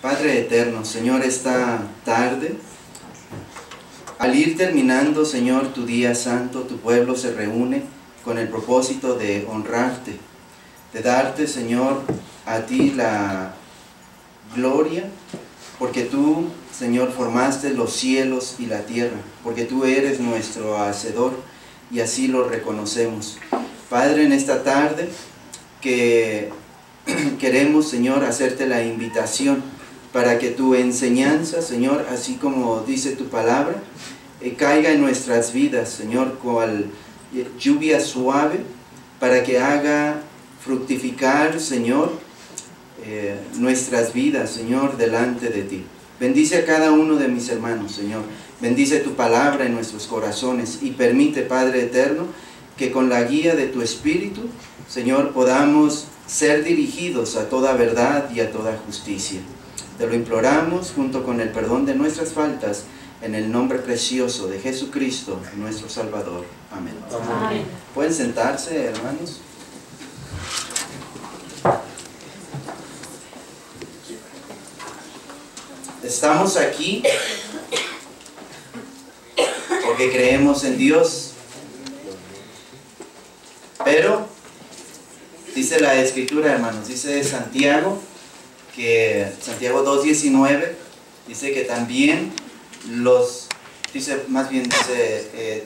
Padre eterno, Señor, esta tarde, al ir terminando, Señor, tu día santo, tu pueblo se reúne con el propósito de honrarte, de darte, Señor, a ti la gloria, porque tú, Señor, formaste los cielos y la tierra, porque tú eres nuestro hacedor y así lo reconocemos. Padre, en esta tarde que queremos, Señor, hacerte la invitación para que tu enseñanza, Señor, así como dice tu palabra, caiga en nuestras vidas, Señor, cual lluvia suave, para que haga fructificar, Señor, nuestras vidas, Señor, delante de ti. Bendice a cada uno de mis hermanos, Señor. Bendice tu palabra en nuestros corazones y permite, Padre eterno, que con la guía de tu Espíritu, Señor, podamos ser dirigidos a toda verdad y a toda justicia. Te lo imploramos junto con el perdón de nuestras faltas, en el nombre precioso de Jesucristo, nuestro Salvador. Amén. Amén. ¿Pueden sentarse, hermanos? Estamos aquí porque creemos en Dios, pero dice la Escritura, hermanos, dice Santiago 2:19, dice que también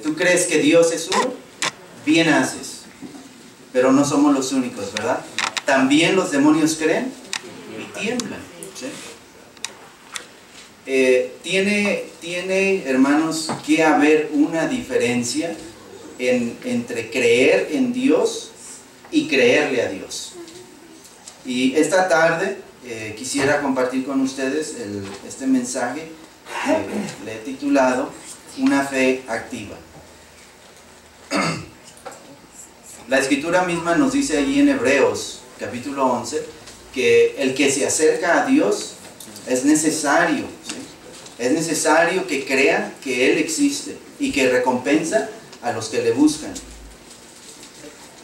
tú crees que Dios es uno, bien haces, pero no somos los únicos, ¿verdad? También los demonios creen y tiemblan, ¿sí? Tiene, hermanos, que haber una diferencia entre creer en Dios y creerle a Dios. Y esta tarde quisiera compartir con ustedes este mensaje que le he titulado Una fe activa. La Escritura misma nos dice allí en Hebreos capítulo 11 que el que se acerca a Dios es necesario, ¿sí? Es necesario que crea que Él existe y que recompensa a los que le buscan.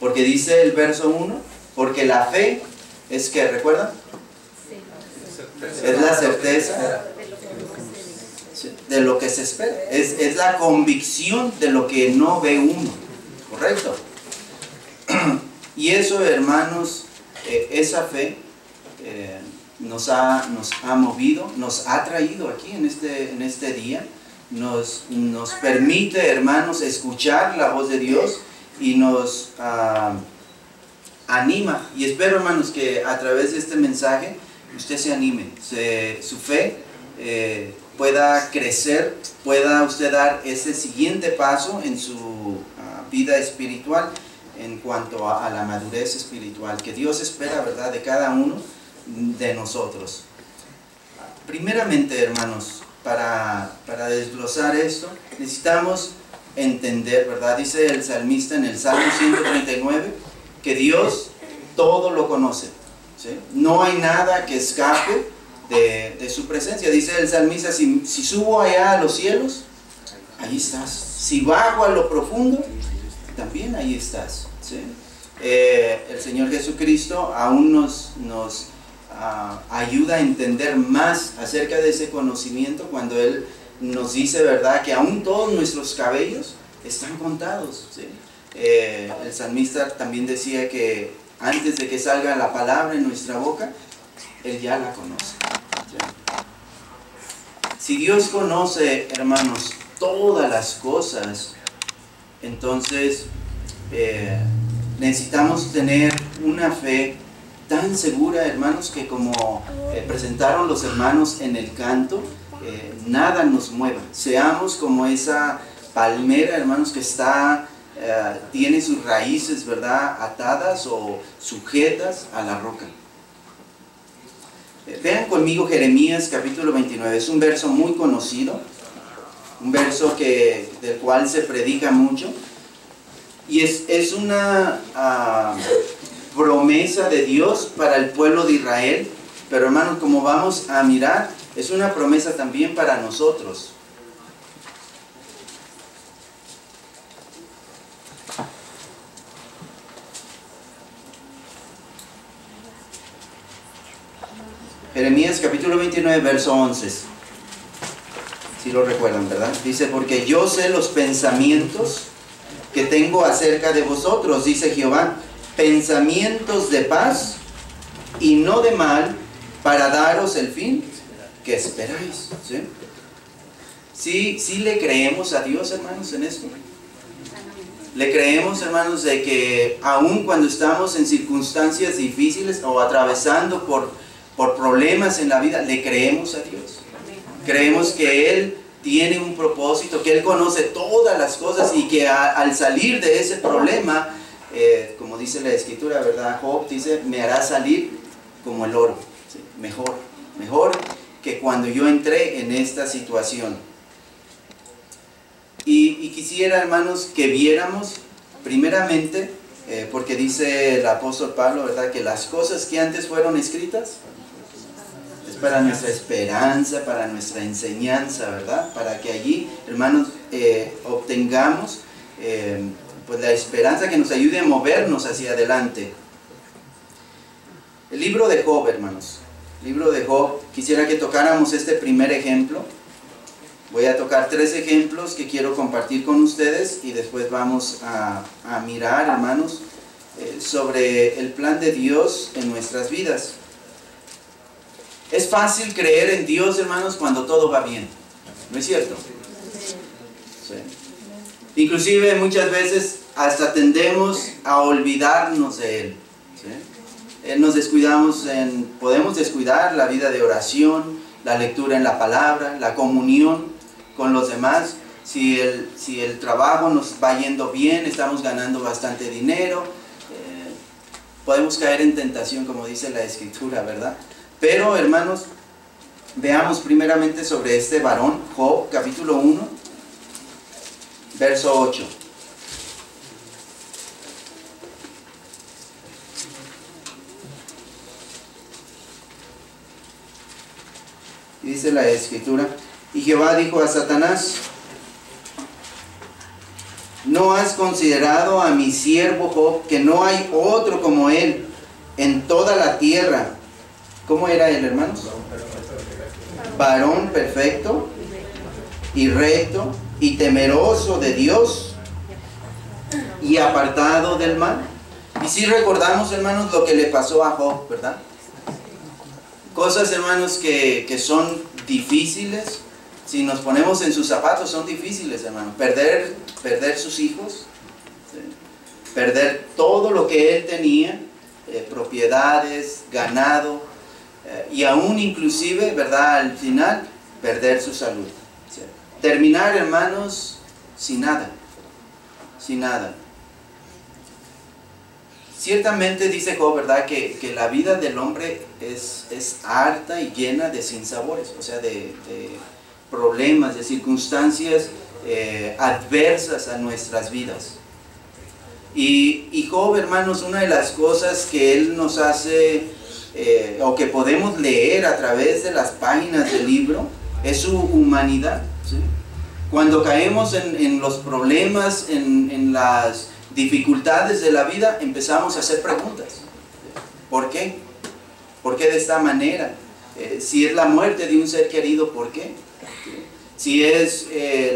Porque dice el verso 1, porque la fe es que, ¿recuerdan? Es la certeza de lo que se espera. Es la convicción de lo que no ve uno. ¿Correcto? Y eso, hermanos, esa fe nos ha movido, nos ha traído aquí en este día, nos permite, hermanos, escuchar la voz de Dios y nos anima. Y espero, hermanos, que a través de este mensaje usted se anime, su fe pueda crecer, pueda usted dar ese siguiente paso en su vida espiritual en cuanto a la madurez espiritual que Dios espera, ¿verdad?, de cada uno de nosotros. Primeramente, hermanos, para desglosar esto, necesitamos entender, ¿verdad? Dice el salmista en el Salmo 139 que Dios todo lo conoce, ¿sí? No hay nada que escape de su presencia. Dice el salmista, si subo allá a los cielos, ahí estás. Si bajo a lo profundo, también ahí estás, ¿sí? El Señor Jesucristo aún nos ayuda a entender más acerca de ese conocimiento cuando Él nos dice, ¿verdad?, que aún todos nuestros cabellos están contados, ¿sí? El salmista también decía que antes de que salga la palabra en nuestra boca, Él ya la conoce, ¿sí? Si Dios conoce, hermanos, todas las cosas, entonces necesitamos tener una fe tan segura, hermanos, que como presentaron los hermanos en el canto, nada nos mueva. Seamos como esa palmera, hermanos, que tiene sus raíces, ¿verdad?, atadas o sujetas a la roca. Vean conmigo Jeremías capítulo 29, es un verso muy conocido, un verso del cual se predica mucho, y es una promesa de Dios para el pueblo de Israel, pero, hermanos, como vamos a mirar, es una promesa también para nosotros. Jeremías capítulo 29, verso 11. Si lo recuerdan, ¿verdad? Dice, porque yo sé los pensamientos que tengo acerca de vosotros, dice Jehová, pensamientos de paz y no de mal, para daros el fin que esperáis. ¿Sí le creemos a Dios, hermanos, en esto? Le creemos, hermanos, de que aun cuando estamos en circunstancias difíciles o atravesando por problemas en la vida, le creemos a Dios. Creemos que Él tiene un propósito, que Él conoce todas las cosas y que al salir de ese problema, como dice la Escritura, ¿verdad? Job dice, me hará salir como el oro, ¿sí? Mejor que cuando yo entré en esta situación. Y quisiera, hermanos, que viéramos primeramente, porque dice el apóstol Pablo, ¿verdad? Que las cosas que antes fueron escritas es para nuestra esperanza, para nuestra enseñanza, ¿verdad? Para que allí, hermanos, obtengamos pues la esperanza que nos ayude a movernos hacia adelante. El libro de Job, hermanos. El libro de Job, quisiera que tocáramos este primer ejemplo. Voy a tocar 3 ejemplos que quiero compartir con ustedes y después vamos a mirar, hermanos, sobre el plan de Dios en nuestras vidas. Es fácil creer en Dios, hermanos, cuando todo va bien, ¿no es cierto? Sí. Inclusive muchas veces hasta tendemos a olvidarnos de Él. ¿Sí? Nos descuidamos podemos descuidar la vida de oración, la lectura en la palabra, la comunión con los demás. Si el trabajo nos va yendo bien, estamos ganando bastante dinero, podemos caer en tentación, como dice la Escritura, ¿verdad? Pero, hermanos, veamos primeramente sobre este varón, Job, capítulo 1, verso 8. Dice la Escritura, y Jehová dijo a Satanás, ¿no has considerado a mi siervo Job, que no hay otro como él en toda la tierra? ¿Cómo era él, hermanos? Varón perfecto y recto y temeroso de Dios y apartado del mal. Y si recordamos, hermanos, lo que le pasó a Job, ¿verdad? Cosas, hermanos, que son difíciles. Si nos ponemos en sus zapatos, son difíciles, hermanos. Perder sus hijos, ¿sí? Perder todo lo que él tenía, propiedades, ganado, y aún inclusive, ¿verdad? Al final, perder su salud. ¿Sí? Terminar, hermanos, sin nada. Sin nada. Ciertamente dice Job, ¿verdad? Que la vida del hombre es harta y llena de sinsabores, o sea, de problemas, de circunstancias adversas a nuestras vidas. Y Job, hermanos, una de las cosas que él nos hace, o que podemos leer a través de las páginas del libro, es su humanidad. ¿Sí? Cuando caemos en los problemas, en las dificultades de la vida, empezamos a hacer preguntas. ¿Por qué? ¿Por qué de esta manera? Si es la muerte de un ser querido, ¿por qué? Si es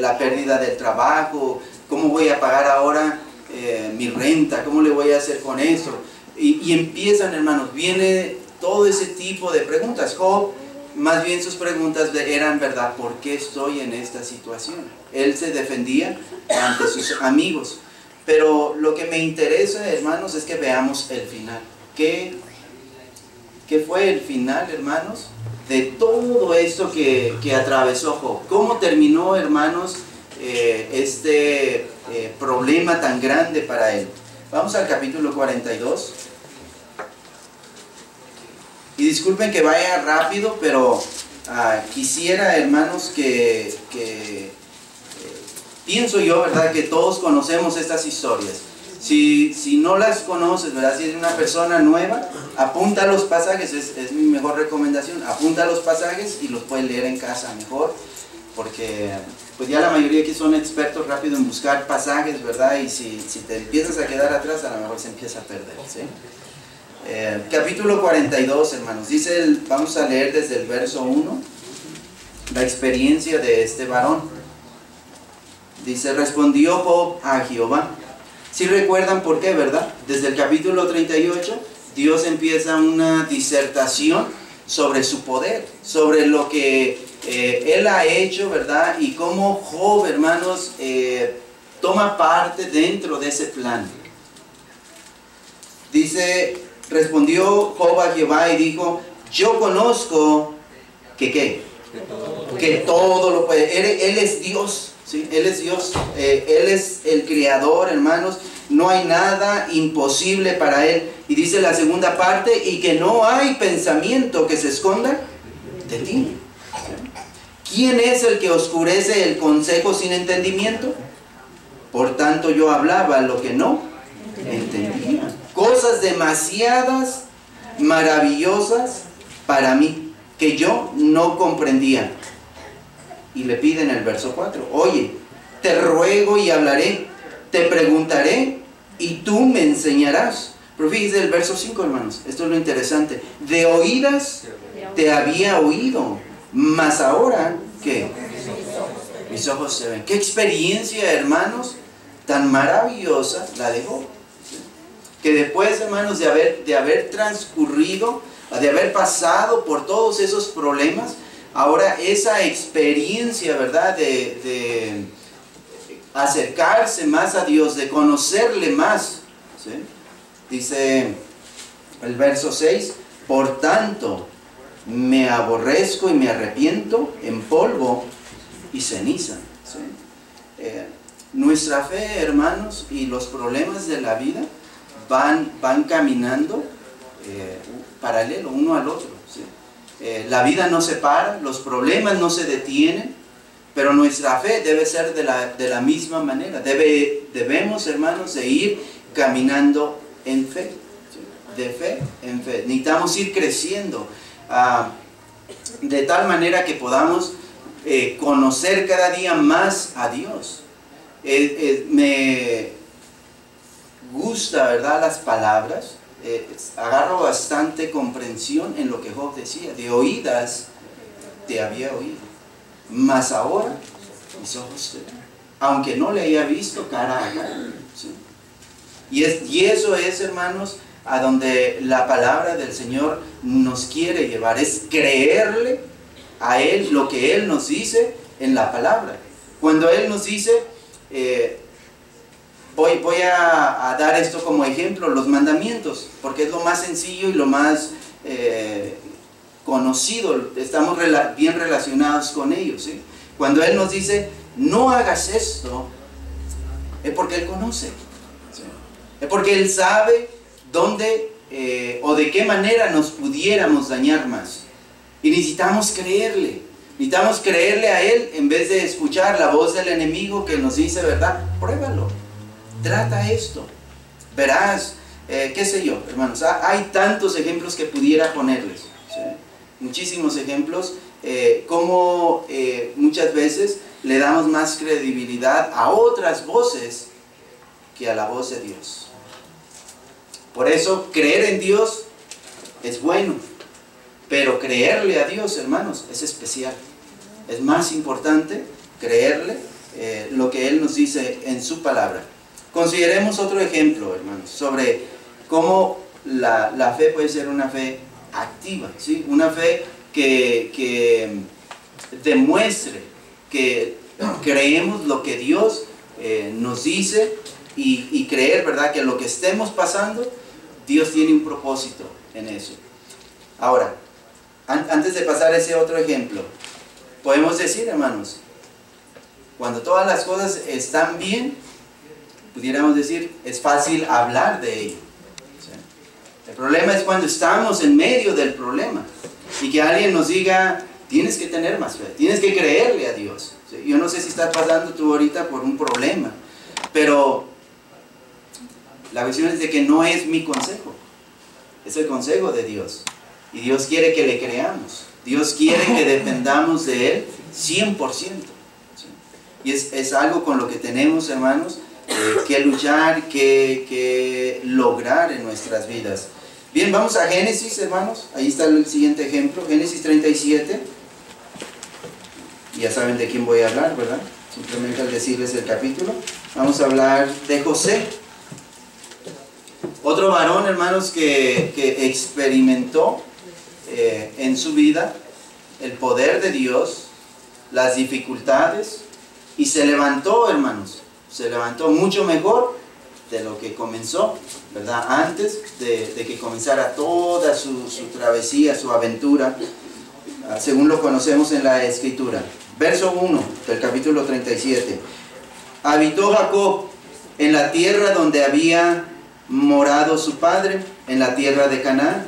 la pérdida del trabajo, ¿cómo voy a pagar ahora mi renta? ¿Cómo le voy a hacer con eso? Y empiezan, hermanos, viene todo ese tipo de preguntas. Job, más bien sus preguntas eran, ¿verdad? ¿Por qué estoy en esta situación? Él se defendía ante sus amigos. Pero lo que me interesa, hermanos, es que veamos el final. ¿Qué fue el final, hermanos, de todo esto que atravesó Job? ¿Cómo terminó, hermanos, este problema tan grande para él? Vamos al capítulo 42. Y disculpen que vaya rápido, pero quisiera, hermanos, que pienso yo, ¿verdad?, que todos conocemos estas historias. Si no las conoces, ¿verdad?, si eres una persona nueva, apunta los pasajes, es mi mejor recomendación. Apunta los pasajes y los puedes leer en casa mejor, porque pues ya la mayoría aquí son expertos rápido en buscar pasajes, ¿verdad? Y si te empiezas a quedar atrás, a lo mejor se empieza a perder, ¿sí? Capítulo 42, hermanos. Dice, vamos a leer desde el verso 1, la experiencia de este varón. Dice, respondió Job a Jehová. Si recuerdan por qué, ¿verdad? Desde el capítulo 38, Dios empieza una disertación sobre su poder, sobre lo que Él ha hecho, ¿verdad? Y cómo Job, hermanos, toma parte dentro de ese plan. Dice, respondió Job a Jehová y dijo, yo conozco que ¿qué? Que todo lo puede. Él es Dios, ¿sí? Él es Dios, Él es el creador, hermanos. No hay nada imposible para Él. Y dice la segunda parte, y que no hay pensamiento que se esconda de ti. ¿Quién es el que oscurece el consejo sin entendimiento? Por tanto yo hablaba lo que no entendía. Cosas demasiadas maravillosas para mí, que yo no comprendía. Y le pide en el verso 4, oye, te ruego y hablaré, te preguntaré y tú me enseñarás. Pero fíjense el verso 5, hermanos, esto es lo interesante. De oídas te había oído, mas ahora, ¿qué? Mis ojos se ven. Qué experiencia, hermanos, tan maravillosa la de Job. Que después, hermanos, de haber transcurrido, de haber pasado por todos esos problemas, ahora esa experiencia, ¿verdad? De acercarse más a Dios, de conocerle más, ¿sí? Dice el verso 6, por tanto me aborrezco y me arrepiento en polvo y ceniza, ¿sí? Nuestra fe, hermanos, y los problemas de la vida van caminando paralelo uno al otro, ¿sí? La vida no se para, los problemas no se detienen, pero nuestra fe debe ser de la misma manera. Debemos, hermanos, de ir caminando en fe, ¿sí? De fe en fe. Necesitamos ir creciendo de tal manera que podamos conocer cada día más a Dios. Me gusta, ¿verdad?, las palabras. Agarro bastante comprensión en lo que Job decía. De oídas te había oído, mas ahora mis ojos te ven, aunque no le haya visto cara a cara, ¿sí? Y eso es, hermanos, a donde la palabra del Señor nos quiere llevar, es creerle a Él lo que Él nos dice en la palabra. Cuando Él nos dice, voy a dar esto como ejemplo, los mandamientos, porque es lo más sencillo y lo más conocido, estamos bien relacionados con ellos, ¿sí? Cuando Él nos dice, no hagas esto, es porque Él conoce, ¿sí? Es porque Él sabe dónde o de qué manera nos pudiéramos dañar más. Y necesitamos creerle a Él en vez de escuchar la voz del enemigo que nos dice, ¿verdad? Pruébalo, trata esto, verás, qué sé yo, hermanos. Hay tantos ejemplos que pudiera ponerles, ¿sí? Muchísimos ejemplos, como muchas veces le damos más credibilidad a otras voces que a la voz de Dios. Por eso creer en Dios es bueno, pero creerle a Dios, hermanos, es especial. Es más importante creerle lo que Él nos dice en su palabra. Consideremos otro ejemplo, hermanos, sobre cómo la fe puede ser una fe activa, ¿sí? Una fe que demuestre que creemos lo que Dios nos dice y creer, ¿verdad?, que lo que estemos pasando, Dios tiene un propósito en eso. Ahora, antes de pasar a ese otro ejemplo, podemos decir, hermanos, cuando todas las cosas están bien, pudiéramos decir, es fácil hablar de ello, ¿sí? El problema es cuando estamos en medio del problema y que alguien nos diga, tienes que tener más fe, tienes que creerle a Dios, ¿sí? Yo no sé si estás pasando tú ahorita por un problema, pero la cuestión es de que no es mi consejo, es el consejo de Dios. Y Dios quiere que le creamos, Dios quiere que dependamos de Él 100%, ¿sí? Y es algo con lo que tenemos, hermanos, que luchar, que lograr en nuestras vidas. Bien, vamos a Génesis, hermanos. Ahí está el siguiente ejemplo, Génesis 37. Ya saben de quién voy a hablar, ¿verdad? Simplemente al decirles el capítulo. Vamos a hablar de José. Otro varón, hermanos, que experimentó en su vida el poder de Dios, las dificultades, y se levantó, hermanos. Se levantó mucho mejor de lo que comenzó, ¿verdad? Antes de que comenzara toda su travesía, su aventura, según lo conocemos en la Escritura. Verso 1 del capítulo 37. Habitó Jacob en la tierra donde había morado su padre, en la tierra de Canaán.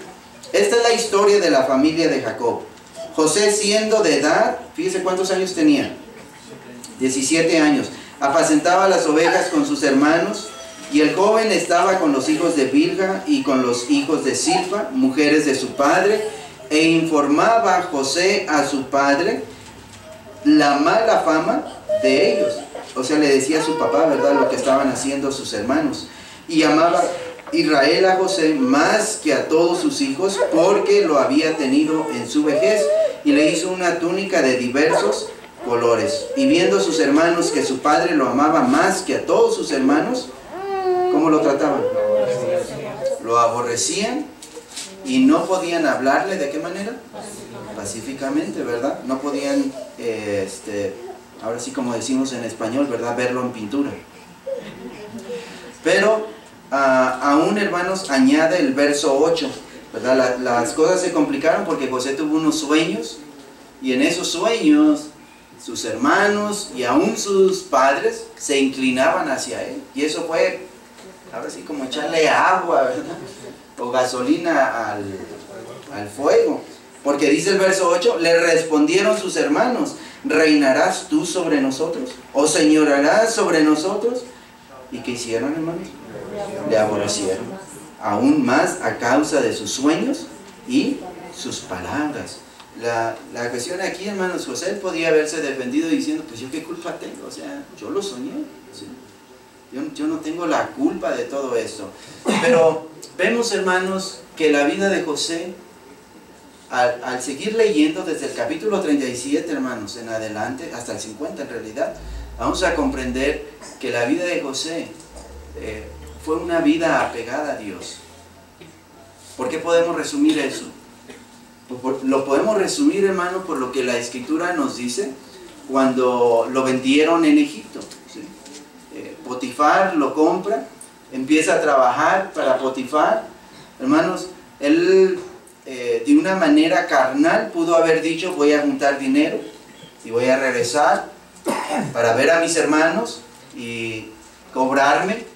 Esta es la historia de la familia de Jacob. José, siendo de edad, fíjese cuántos años tenía, 17 años, apacentaba las ovejas con sus hermanos, y el joven estaba con los hijos de Bilha y con los hijos de Silpa, mujeres de su padre, e informaba José a su padre la mala fama de ellos. O sea, le decía a su papá, ¿verdad?, lo que estaban haciendo sus hermanos. Y amaba Israel a José más que a todos sus hijos, porque lo había tenido en su vejez, y le hizo una túnica de diversos colores. Y viendo sus hermanos que su padre lo amaba más que a todos sus hermanos, ¿cómo lo trataban? Lo aborrecían y no podían hablarle. ¿De qué manera? Pacíficamente, ¿verdad? No podían, ahora sí como decimos en español, ¿verdad?, verlo en pintura. Pero aún, hermanos, añade el verso 8, ¿verdad? Las cosas se complicaron porque José tuvo unos sueños, y en esos sueños sus hermanos y aún sus padres se inclinaban hacia él, y eso fue, ahora sí, como echarle agua, ¿verdad?, o gasolina al fuego, porque dice el verso 8, le respondieron sus hermanos, ¿reinarás tú sobre nosotros? ¿O señorarás sobre nosotros? ¿Y qué hicieron, hermanos? Le aborrecieron, aún más a causa de sus sueños y sus palabras. La cuestión aquí, hermanos, José podía haberse defendido diciendo, pues yo qué culpa tengo, o sea, yo lo soñé, ¿sí? Yo no tengo la culpa de todo esto. Pero vemos, hermanos, que la vida de José, al seguir leyendo desde el capítulo 37, hermanos, en adelante, hasta el 50 en realidad, vamos a comprender que la vida de José fue una vida apegada a Dios. ¿Por qué podemos resumir eso? Lo podemos resumir, hermano, por lo que la Escritura nos dice cuando lo vendieron en Egipto, ¿sí? Potifar lo compra, empieza a trabajar para Potifar. Hermanos, él de una manera carnal pudo haber dicho, voy a juntar dinero y voy a regresar para ver a mis hermanos y cobrarme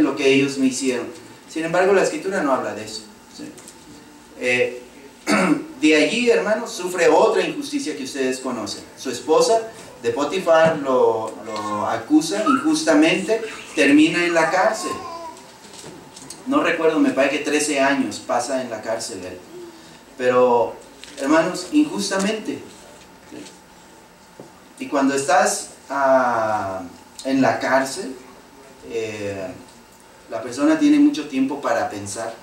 lo que ellos me hicieron. Sin embargo, la Escritura no habla de eso, ¿sí? De allí, hermanos, sufre otra injusticia que ustedes conocen. Su esposa de Potifar lo acusa injustamente, termina en la cárcel. No recuerdo, me parece que 13 años pasa en la cárcel él. Pero, hermanos, injustamente. Y cuando estás en la cárcel, la persona tiene mucho tiempo para pensar,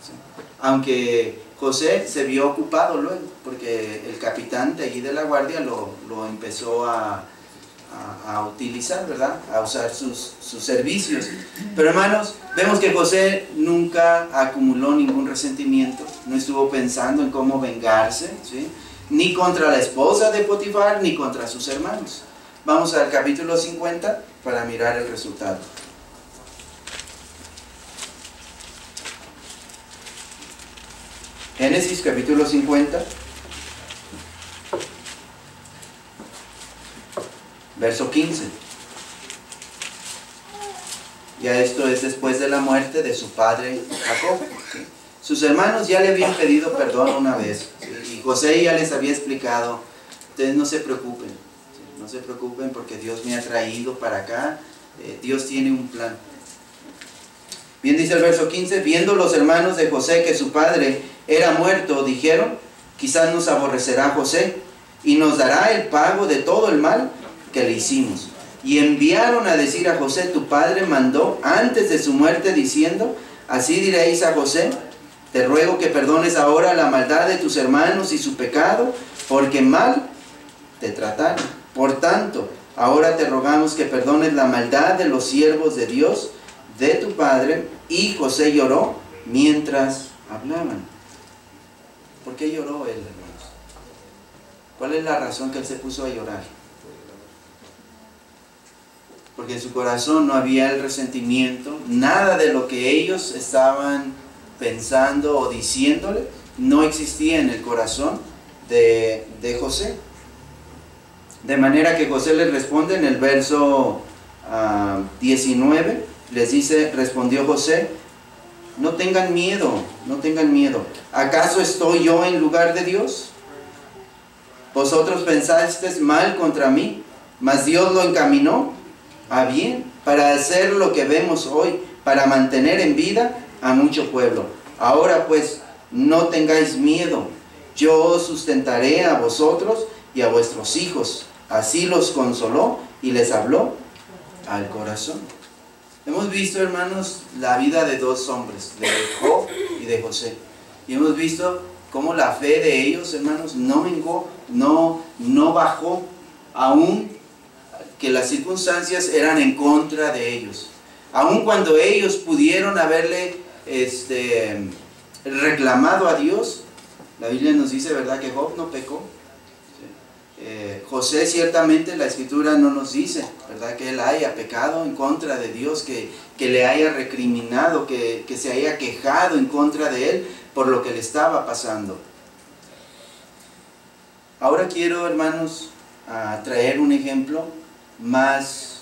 ¿sí? Aunque José se vio ocupado luego, porque el capitán de allí de la guardia lo empezó a utilizar, ¿verdad?, a usar sus servicios. Pero, hermanos, vemos que José nunca acumuló ningún resentimiento, no estuvo pensando en cómo vengarse, ¿sí?, ni contra la esposa de Potifar, ni contra sus hermanos. Vamos al capítulo 50 para mirar el resultado. Génesis capítulo 50, verso 15. Ya esto es después de la muerte de su padre Jacob, ¿sí? Sus hermanos ya le habían pedido perdón una vez, ¿sí? Y José ya les había explicado, ustedes no se preocupen, ¿sí? No se preocupen porque Dios me ha traído para acá, Dios tiene un plan. Bien, dice el verso 15, viendo los hermanos de José que su padre era muerto, dijeron, quizás nos aborrecerá José y nos dará el pago de todo el mal que le hicimos. Y enviaron a decir a José, tu padre mandó antes de su muerte diciendo, así diréis a José, Te ruego que perdones ahora la maldad de tus hermanos y su pecado, porque mal te trataron. Por tanto, ahora te rogamos que perdones la maldad de los siervos de Dios, de tu padre. Y José lloró mientras hablaban. ¿Por qué lloró él, hermanos? ¿Cuál es la razón que él se puso a llorar? Porque en su corazón no había el resentimiento, nada de lo que ellos estaban pensando o diciéndole, no existía en el corazón de José. De manera que José les responde en el verso 19, les dice, respondió José, no tengan miedo, no tengan miedo. ¿Acaso estoy yo en lugar de Dios? Vosotros pensasteis mal contra mí, mas Dios lo encaminó a bien, para hacer lo que vemos hoy, para mantener en vida a mucho pueblo. Ahora pues, no tengáis miedo, yo os sustentaré a vosotros y a vuestros hijos. Así los consoló y les habló al corazón. Hemos visto, hermanos, la vida de dos hombres, de Job y de José. Y hemos visto cómo la fe de ellos, hermanos, no mengó, no bajó, aún que las circunstancias eran en contra de ellos. Aun cuando ellos pudieron haberle reclamado a Dios, la Biblia nos dice, ¿verdad?, que Job no pecó. José, ciertamente la Escritura no nos dice, ¿verdad?, que él haya pecado en contra de Dios, que le haya recriminado, que se haya quejado en contra de él por lo que le estaba pasando. Ahora quiero, hermanos, traer un ejemplo más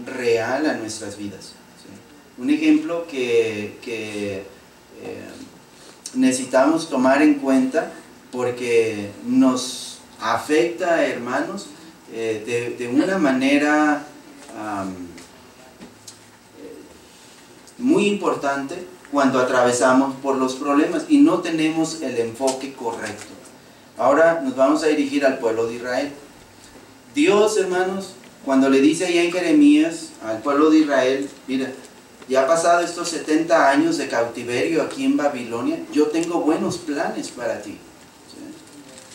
real a nuestras vidas, ¿sí? Un ejemplo que necesitamos tomar en cuenta porque nos afecta, hermanos, de una manera muy importante cuando atravesamos por los problemas y no tenemos el enfoque correcto. Ahora nos vamos a dirigir al pueblo de Israel. Dios, hermanos, cuando le dice allá en Jeremías al pueblo de Israel, mira, ya ha pasado estos 70 años de cautiverio aquí en Babilonia, yo tengo buenos planes para ti.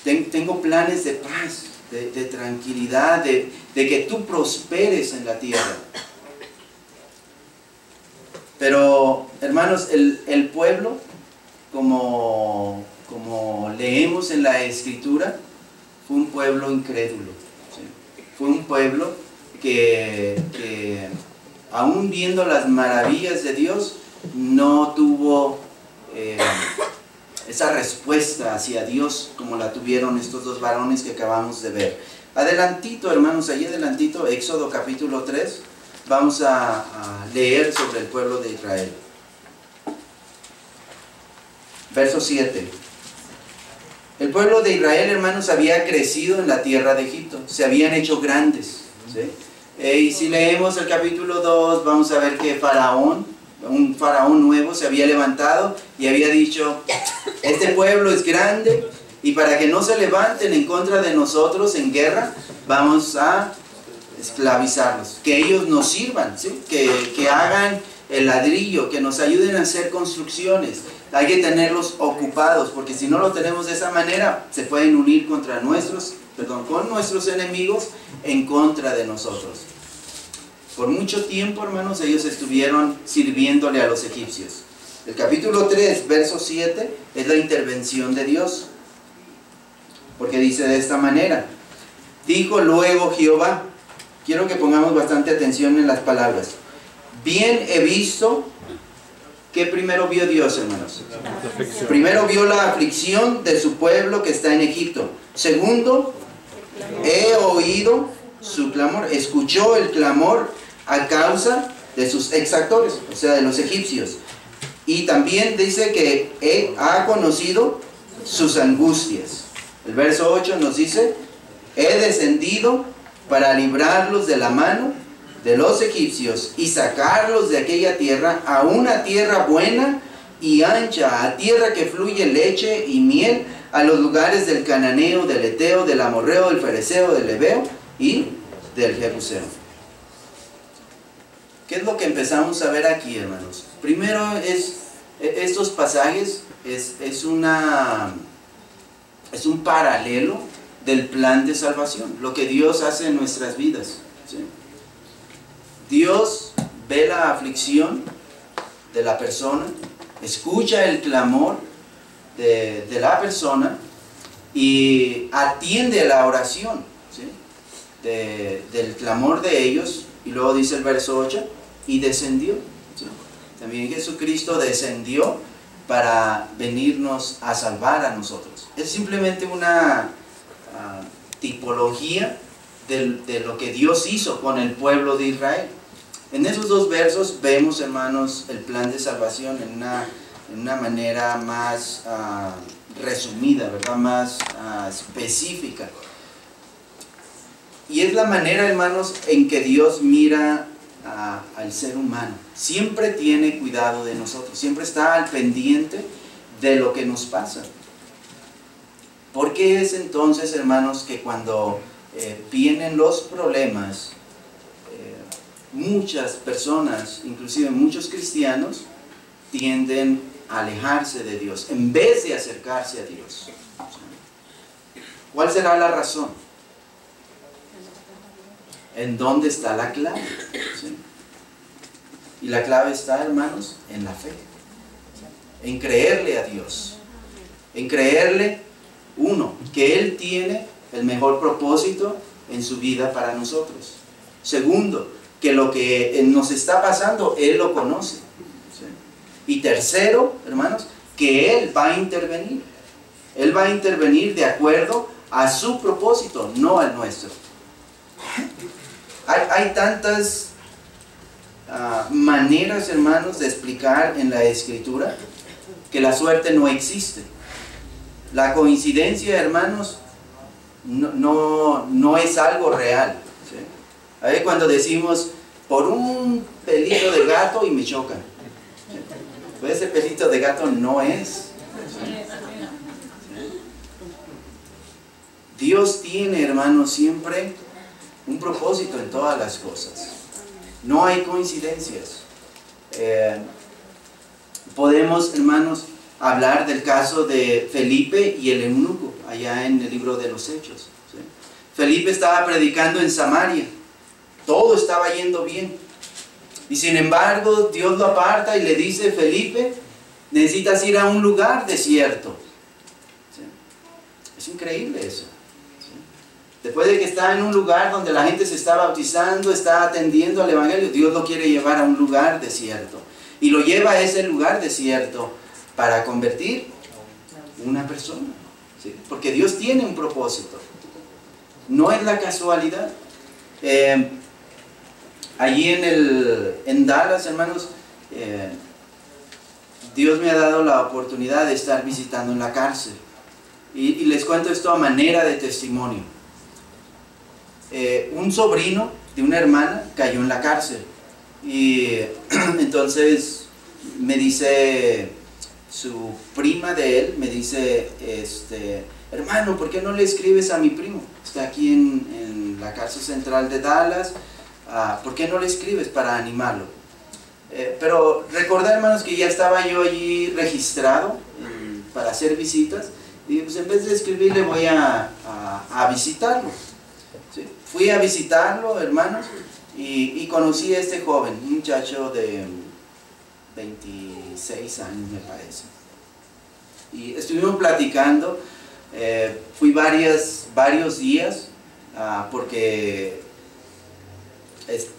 ¿Sí? Tengo planes de paz, de tranquilidad, de que tú prosperes en la tierra. Pero, hermanos, el pueblo, como leemos en la Escritura, fue un pueblo incrédulo. ¿Sí? Fue un pueblo que aún viendo las maravillas de Dios, no tuvo esa respuesta hacia Dios como la tuvieron estos dos varones que acabamos de ver. Adelantito, hermanos, allí adelantito, Éxodo capítulo 3, vamos a leer sobre el pueblo de Israel. Verso 7. El pueblo de Israel, hermanos, había crecido en la tierra de Egipto, se habían hecho grandes, ¿sí? Y si leemos el capítulo 2, vamos a ver que un faraón nuevo se había levantado y había dicho, este pueblo es grande y para que no se levanten en contra de nosotros en guerra, vamos a esclavizarlos, que ellos nos sirvan, ¿sí? que hagan el ladrillo, que nos ayuden a hacer construcciones. Hay que tenerlos ocupados, porque si no lo tenemos de esa manera, se pueden unir con nuestros enemigos en contra de nosotros. Por mucho tiempo, hermanos, ellos estuvieron sirviéndole a los egipcios. El capítulo 3, verso 7, es la intervención de Dios, porque dice de esta manera, dijo luego Jehová, quiero que pongamos bastante atención en las palabras, bien he visto. ¿Qué primero vio Dios, hermanos? Primero vio la aflicción de su pueblo que está en Egipto. Segundo, he oído su clamor, escuchó el clamor a causa de sus exactores, o sea, de los egipcios. Y también dice que ha conocido sus angustias. El verso 8 nos dice, he descendido para librarlos de la mano de los egipcios y sacarlos de aquella tierra a una tierra buena y ancha, a tierra que fluye leche y miel, a los lugares del cananeo, del eteo, del amorreo, del fereceo, del heveo y del jebuseo. ¿Qué es lo que empezamos a ver aquí, hermanos? Primero es estos pasajes es un paralelo del plan de salvación, lo que Dios hace en nuestras vidas, ¿sí? Dios ve la aflicción de la persona, escucha el clamor de la persona y atiende la oración, ¿sí? Del clamor de ellos. Y luego dice el verso 8, y descendió, ¿sí? También Jesucristo descendió para venirnos a salvar a nosotros. Es simplemente una tipología de lo que Dios hizo con el pueblo de Israel. En esos dos versos vemos, hermanos, el plan de salvación en una manera más resumida, ¿verdad? Más específica. Y es la manera, hermanos, en que Dios mira al ser humano. Siempre tiene cuidado de nosotros, siempre está al pendiente de lo que nos pasa. ¿Por qué es entonces, hermanos, que cuando vienen los problemas, muchas personas, inclusive muchos cristianos, tienden a alejarse de Dios en vez de acercarse a Dios? ¿Cuál será la razón? ¿En dónde está la clave? ¿Sí? Y la clave está, hermanos, en la fe, en creerle a Dios, en creerle, uno, que Él tiene el mejor propósito en su vida para nosotros. Segundo, que lo que nos está pasando, Él lo conoce. ¿Sí? Y tercero, hermanos, que Él va a intervenir. Él va a intervenir de acuerdo a su propósito, no al nuestro. Hay tantas maneras, hermanos, de explicar en la Escritura que la suerte no existe. La coincidencia, hermanos, no es algo real, ¿sí? A ver, cuando decimos, por un pelito de gato y me chocan, ¿sí? Pues ese pelito de gato no es, ¿sí? Dios tiene, hermanos, siempre un propósito en todas las cosas. No hay coincidencias. Podemos, hermanos, hablar del caso de Felipe y el eunuco, allá en el libro de los Hechos, ¿sí? Felipe estaba predicando en Samaria, todo estaba yendo bien, y sin embargo Dios lo aparta y le dice: Felipe, necesitas ir a un lugar desierto, ¿sí? Es increíble eso, ¿sí? Después de que está en un lugar donde la gente se está bautizando, está atendiendo al Evangelio, Dios lo quiere llevar a un lugar desierto, y lo lleva a ese lugar desierto para convertir una persona, ¿sí? Porque Dios tiene un propósito, no es la casualidad. Allí en Dallas, hermanos, Dios me ha dado la oportunidad de estar visitando en la cárcel, y les cuento esto a manera de testimonio. Un sobrino de una hermana cayó en la cárcel, y entonces me dice su prima de él, me dice, hermano, ¿por qué no le escribes a mi primo? Está aquí en la cárcel central de Dallas, ¿por qué no le escribes para animarlo? Pero recordé, hermanos, que ya estaba yo allí registrado para hacer visitas, y pues en vez de escribirle voy a visitarlo, ¿sí? Fui a visitarlo, hermanos, y conocí a este joven, un muchacho de 26 años, me parece. Y estuvimos platicando, fui varios días, porque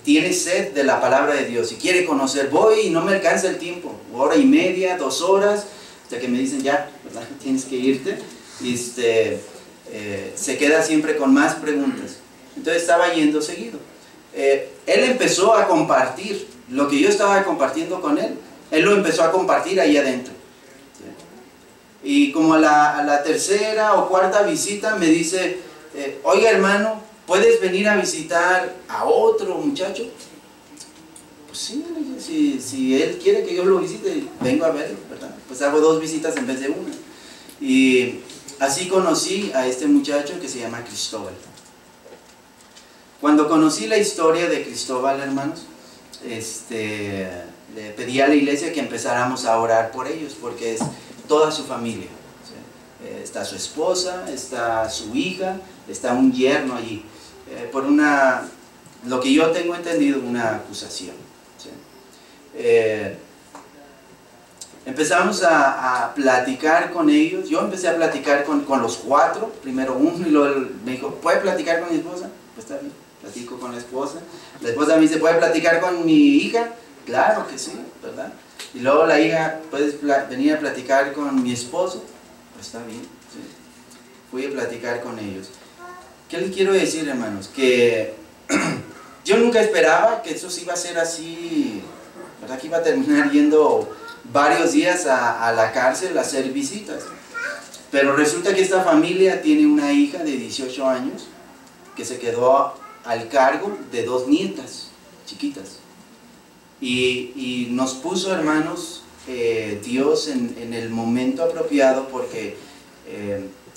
tiene sed de la palabra de Dios y quiere conocer. Voy y no me alcanza el tiempo, 1:30, 2 horas, hasta que me dicen ya, ¿verdad? Tienes que irte. Y se queda siempre con más preguntas. Entonces estaba yendo seguido. Él empezó a compartir lo que yo estaba compartiendo con él. Él lo empezó a compartir ahí adentro, ¿sí? Y como a la tercera o cuarta visita me dice, oiga, hermano, ¿puedes venir a visitar a otro muchacho? Pues sí, si él quiere que yo lo visite, vengo a verlo, ¿verdad? Pues hago 2 visitas en vez de una. Y así conocí a este muchacho que se llama Cristóbal. Cuando conocí la historia de Cristóbal, hermanos, le pedí a la iglesia que empezáramos a orar por ellos, porque toda su familia. ¿Sí? Está su esposa, está su hija, está un yerno allí. Por lo que yo tengo entendido, una acusación. ¿Sí? Empezamos a platicar con ellos. Yo empecé a platicar con los cuatro, primero uno, y luego me dijo, ¿puede platicar con mi esposa? Pues está bien, platico con la esposa. La esposa me dice, ¿puede platicar con mi hija? Claro que sí, ¿verdad? Y luego la hija, ¿puedes venir a platicar con mi esposo? Pues está bien, ¿sí? Fui a platicar con ellos. ¿Qué les quiero decir, hermanos? Que yo nunca esperaba que eso sí iba a ser así, ¿verdad? Que iba a terminar yendo varios días a la cárcel a hacer visitas. Pero resulta que esta familia tiene una hija de 18 años que se quedó al cargo de 2 nietas chiquitas. Y nos puso, hermanos, Dios en el momento apropiado, porque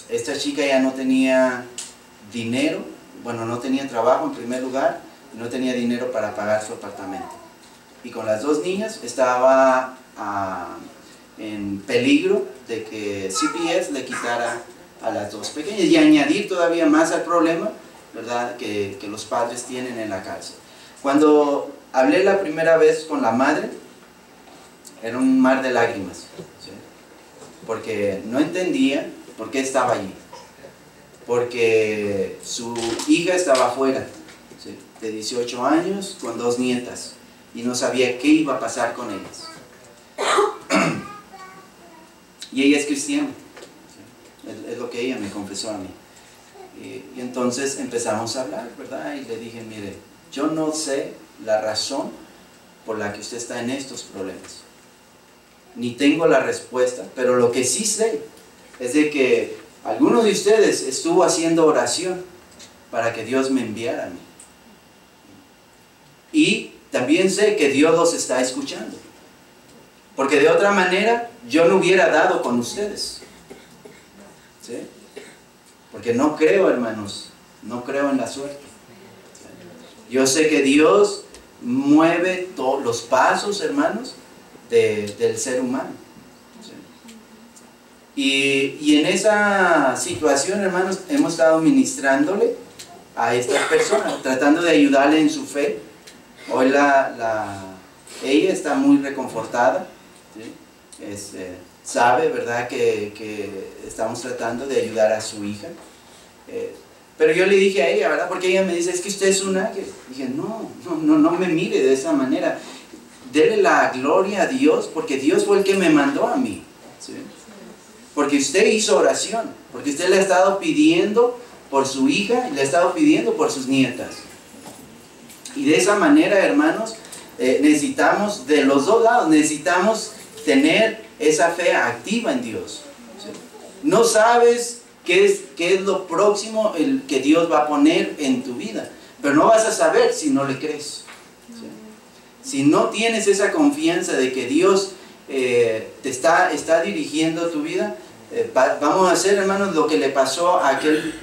esta chica ya no tenía dinero, bueno, no tenía trabajo en primer lugar, no tenía dinero para pagar su apartamento. Y con las 2 niñas estaba en peligro de que CPS le quitara a las 2 pequeñas y añadir todavía más al problema, ¿verdad?, que los padres tienen en la cárcel. Cuando hablé la primera vez con la madre, era un mar de lágrimas, ¿sí? Porque no entendía por qué estaba allí, porque su hija estaba afuera, ¿sí?, de 18 años con 2 nietas, y no sabía qué iba a pasar con ellas. Y ella es cristiana, ¿sí? Es lo que ella me confesó a mí. Y entonces empezamos a hablar, ¿verdad? Y le dije, mire, yo no sé la razón por la que usted está en estos problemas, ni tengo la respuesta, pero lo que sí sé es de que alguno de ustedes estuvo haciendo oración para que Dios me enviara a mí. Y también sé que Dios los está escuchando, porque de otra manera yo no hubiera dado con ustedes, ¿sí? Porque no creo, hermanos, no creo en la suerte. Yo sé que Dios mueve todos los pasos, hermanos, del ser humano, ¿sí? Y en esa situación, hermanos, hemos estado ministrándole a esta persona, tratando de ayudarle en su fe. Hoy ella está muy reconfortada, ¿sí? Sabe, ¿verdad?, que estamos tratando de ayudar a su hija. Pero yo le dije a ella, ¿verdad?, porque ella me dice, es que usted es un ángel. Dije, no me mire de esa manera. Dele la gloria a Dios, porque Dios fue el que me mandó a mí, ¿sí? Porque usted hizo oración, porque usted le ha estado pidiendo por su hija y le ha estado pidiendo por sus nietas. Y de esa manera, hermanos, necesitamos, de los dos lados, necesitamos tener esa fe activa en Dios, ¿sí? No sabes qué es lo próximo que Dios va a poner en tu vida, pero no vas a saber si no le crees, ¿sí? Si no tienes esa confianza de que Dios te está dirigiendo tu vida, vamos a hacer, hermanos, lo que le pasó a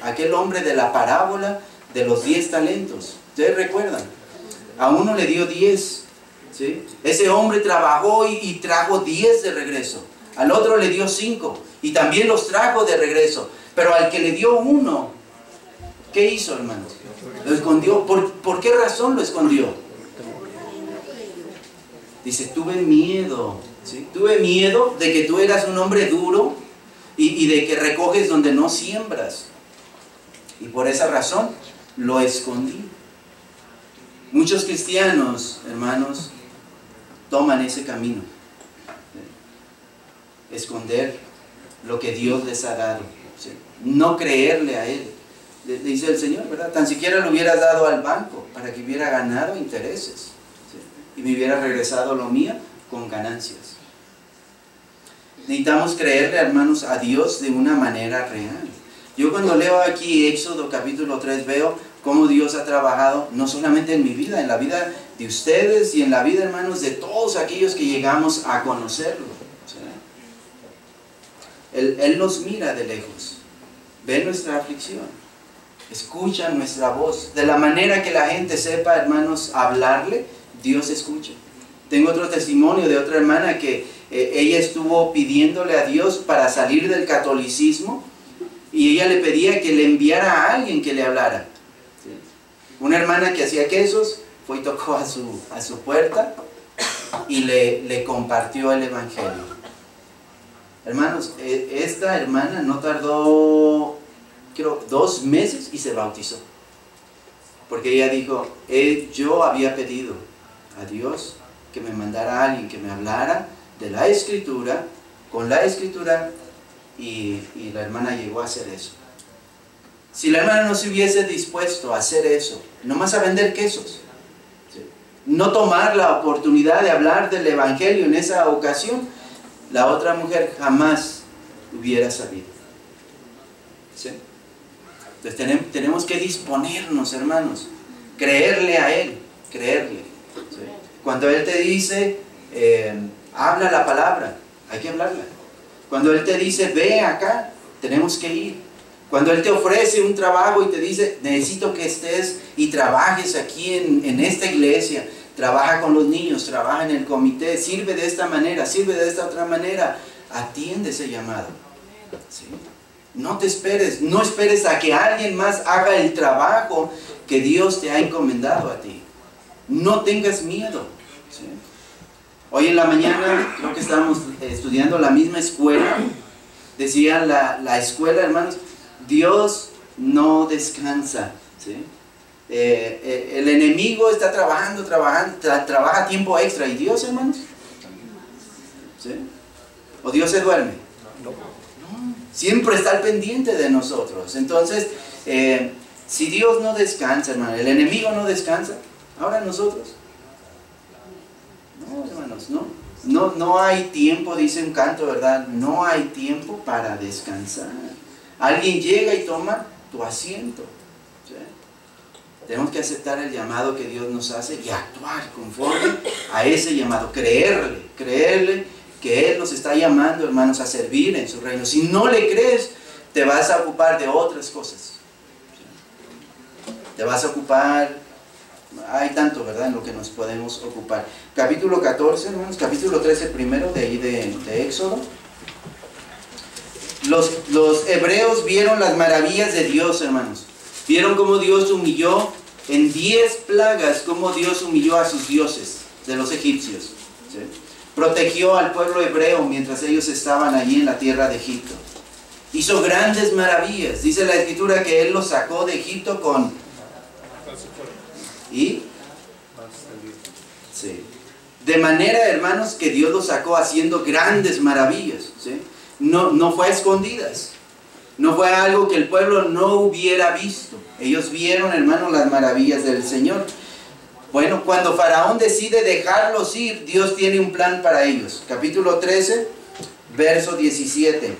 aquel hombre de la parábola de los 10 talentos. ¿Ustedes recuerdan? A uno le dio 10, ¿sí? Ese hombre trabajó y trajo 10 de regreso. Al otro le dio 5 y también los trajo de regreso. Pero al que le dio 1, ¿qué hizo, hermanos? Lo escondió. ¿Por qué razón lo escondió? Dice, tuve miedo, ¿sí? Tuve miedo de que tú eras un hombre duro y de que recoges donde no siembras. Y por esa razón lo escondí. Muchos cristianos, hermanos, toman ese camino, ¿sí? Esconder lo que Dios les ha dado, ¿sí? No creerle a Él. Le dice el Señor, ¿verdad? Tan siquiera lo hubieras dado al banco para que hubiera ganado intereses, ¿sí? Y me hubiera regresado lo mío con ganancias. Necesitamos creerle, hermanos, a Dios de una manera real. Yo cuando leo aquí Éxodo capítulo 3 veo cómo Dios ha trabajado no solamente en mi vida, en la vida de ustedes y en la vida, hermanos, de todos aquellos que llegamos a conocerlo, ¿sí? Él nos mira de lejos, ve nuestra aflicción, escucha nuestra voz. De la manera que la gente sepa, hermanos, hablarle, Dios escucha. Tengo otro testimonio de otra hermana que ella estuvo pidiéndole a Dios para salir del catolicismo y ella le pedía que le enviara a alguien que le hablara. ¿Sí? Una hermana que hacía quesos fue y tocó a su puerta y le compartió el evangelio. Hermanos, esta hermana no tardó, creo, 2 meses y se bautizó. Porque ella dijo, yo había pedido a Dios que me mandara a alguien que me hablara de la Escritura, con la Escritura, y la hermana llegó a hacer eso. Si la hermana no se hubiese dispuesto a hacer eso, nomás a vender quesos, ¿sí?, no tomar la oportunidad de hablar del evangelio en esa ocasión, la otra mujer jamás hubiera sabido. ¿Sí? Entonces tenemos que disponernos, hermanos, creerle a Él, creerle. ¿Sí? Cuando Él te dice, habla la palabra, hay que hablarla. Cuando Él te dice, ve acá, tenemos que ir. Cuando Él te ofrece un trabajo y te dice, necesito que estés y trabajes aquí en esta iglesia, trabaja con los niños, trabaja en el comité, sirve de esta manera, sirve de esta otra manera, atiende ese llamado. ¿Sí? No te esperes, no esperes a que alguien más haga el trabajo que Dios te ha encomendado a ti. No tengas miedo. ¿Sí? Hoy en la mañana, creo que estábamos estudiando la misma escuela, decía la escuela, hermanos, Dios no descansa. ¿Sí? El enemigo está trabajando, trabaja tiempo extra. ¿Y Dios, hermanos? ¿Sí? ¿O Dios se duerme? No. Siempre está al pendiente de nosotros. Entonces, si Dios no descansa, hermano, el enemigo no descansa, ahora nosotros. No, hermanos, no hay tiempo, dice un canto, ¿verdad? No hay tiempo para descansar. Alguien llega y toma tu asiento. ¿Sí? Tenemos que aceptar el llamado que Dios nos hace y actuar conforme a ese llamado. Creerle que Él nos está llamando, hermanos, a servir en su reino. Si no le crees, te vas a ocupar de otras cosas. Te vas a ocupar, hay tanto, ¿verdad?, en lo que nos podemos ocupar. Capítulo 14, hermanos, capítulo 13 primero, de ahí de Éxodo. Los hebreos vieron las maravillas de Dios, hermanos. Vieron cómo Dios humilló en 10 plagas, cómo Dios humilló a sus dioses de los egipcios. ¿Sí? Protegió al pueblo hebreo mientras ellos estaban allí en la tierra de Egipto. Hizo grandes maravillas. Dice la Escritura que Él los sacó de Egipto con... ¿Y? Sí. De manera, hermanos, que Dios los sacó haciendo grandes maravillas. ¿Sí? No fue a escondidas. No fue algo que el pueblo no hubiera visto. Ellos vieron, hermanos, las maravillas del Señor. Bueno, cuando Faraón decide dejarlos ir, Dios tiene un plan para ellos. Capítulo 13, verso 17.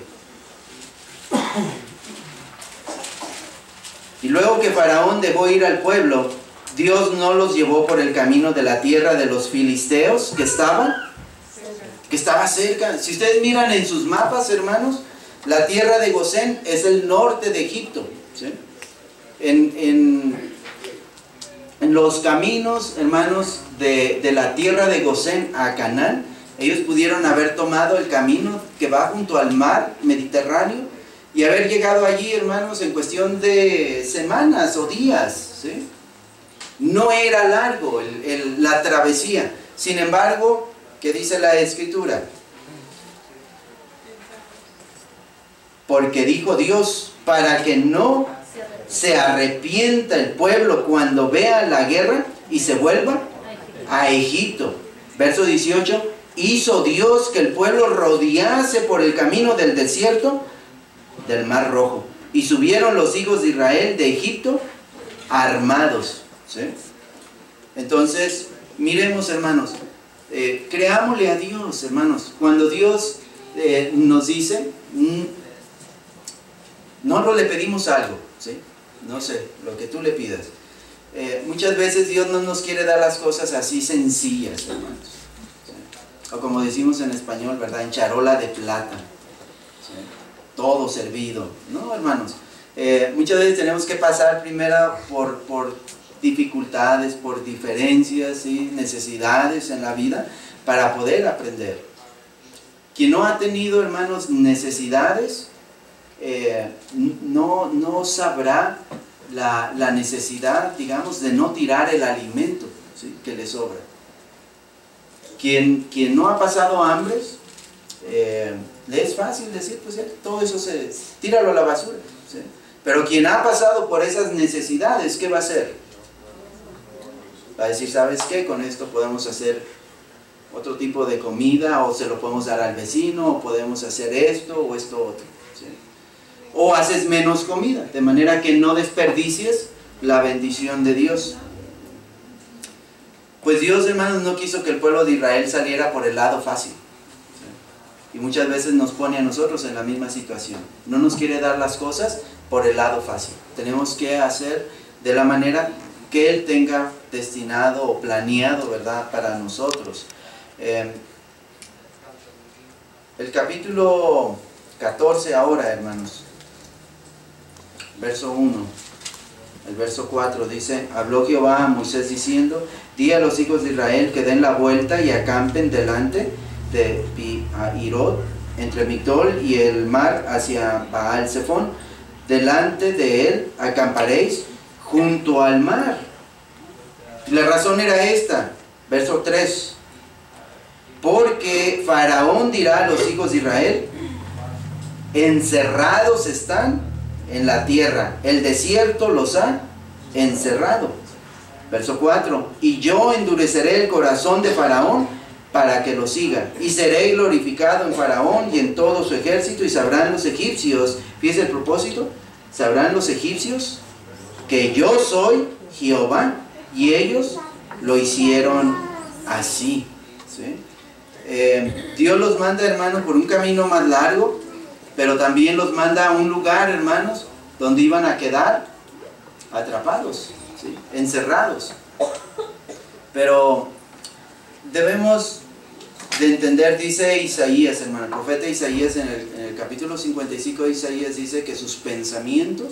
Y luego que Faraón dejó ir al pueblo, Dios no los llevó por el camino de la tierra de los filisteos que estaba cerca. Si ustedes miran en sus mapas, hermanos, la tierra de Gosén es el norte de Egipto. ¿Sí? En los caminos, hermanos, de la tierra de Gosén a Canaán, ellos pudieron haber tomado el camino que va junto al mar Mediterráneo y haber llegado allí, hermanos, en cuestión de semanas o días. ¿Sí? No era largo la travesía. Sin embargo, ¿qué dice la Escritura? Porque dijo Dios, para que no se arrepienta el pueblo cuando vea la guerra y se vuelva a Egipto. Verso 18, hizo Dios que el pueblo rodease por el camino del desierto del Mar Rojo. Y subieron los hijos de Israel de Egipto armados. ¿Sí? Entonces, miremos, hermanos, creámosle a Dios, hermanos. Cuando Dios nos dice... No le pedimos algo, ¿sí? No sé, lo que tú le pidas. Muchas veces Dios no nos quiere dar las cosas así sencillas, hermanos. ¿Sí? O como decimos en español, ¿verdad? En charola de plata. ¿Sí? Todo servido. No, hermanos. Muchas veces tenemos que pasar primero por dificultades, por diferencias, ¿sí?, necesidades en la vida, para poder aprender. Quien no ha tenido, hermanos, necesidades, no sabrá la necesidad, digamos, de no tirar el alimento, ¿sí?, que le sobra. Quien no ha pasado hambres, le es fácil decir, pues todo eso tíralo a la basura, ¿sí? Pero quien ha pasado por esas necesidades, ¿qué va a hacer? Va a decir, ¿sabes qué? Con esto podemos hacer otro tipo de comida, o se lo podemos dar al vecino, o podemos hacer esto o esto otro, ¿sí? O haces menos comida, de manera que no desperdicies la bendición de Dios. Pues Dios, hermanos, no quiso que el pueblo de Israel saliera por el lado fácil, ¿sí? Y muchas veces nos pone a nosotros en la misma situación. No nos quiere dar las cosas por el lado fácil. Tenemos que hacer de la manera que Él tenga destinado o planeado, ¿verdad?, para nosotros. El capítulo 14 ahora, hermanos, verso 1, el verso 4 dice: habló Jehová a Moisés diciendo, di a los hijos de Israel que den la vuelta y acampen delante de Pi-hahirot, entre Migdol y el mar hacia Baal-Zephón. Delante de él acamparéis junto al mar. La razón era esta, verso 3: porque Faraón dirá a los hijos de Israel, encerrados están en la tierra, el desierto los ha encerrado. Verso 4: y yo endureceré el corazón de Faraón para que lo siga, y seré glorificado en Faraón y en todo su ejército, y sabrán los egipcios, fíjese el propósito, sabrán los egipcios que yo soy Jehová, y ellos lo hicieron así, ¿sí? Dios los manda, hermanos, por un camino más largo, pero también los manda a un lugar, hermanos, donde iban a quedar atrapados, ¿sí?, encerrados. Pero debemos de entender, dice Isaías, hermano, el profeta Isaías en el capítulo 55 de Isaías dice que sus pensamientos